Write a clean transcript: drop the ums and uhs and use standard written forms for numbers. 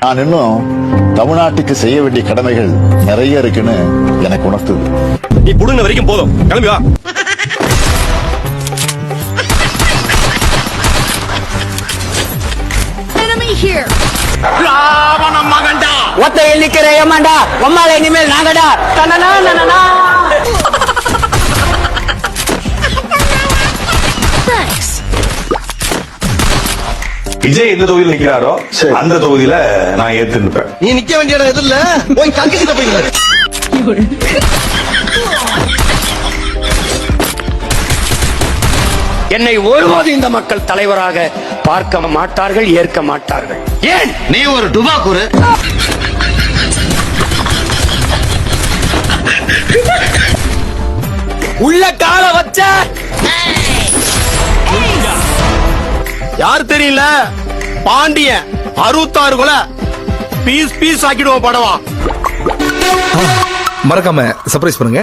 நான் இன்னும் தமிழ்நாட்டுக்கு செய்ய வேண்டிய கடமைகள் நிறைய இருக்குன்னு எனக்கு உணர்த்துது. நீ புடுங்க வரைக்கும் போதும், கிளம்பி வா. ராவண மகண்டா ஒத்தையில் நிக்கிற ஏமாண்டா உம்மால இனிமேல் நாங்கடா. தனனா நனனா. விஜய் எந்த தொகுதியில் நிக்கிறாரோ அந்த தொகுதியில நான் ஏத்து நிற்பேன். நீ நிக்க வேண்டிய இடம் எது இல்ல, போய் தங்கிட்ட போய். என்னை ஒருபோது இந்த மக்கள் தலைவராக பார்க்க மாட்டார்கள், ஏற்க மாட்டார்கள். ஏன்? நீ ஒரு டுபாக்கூரு. உள்ள கால வச்ச யார் தெரியல, பாண்டியன் 66 கொலை பீஸ் பீஸ் ஆக்கிடுவோம் படவா. மறக்காம சர்ப்ரைஸ் பண்ணுங்க.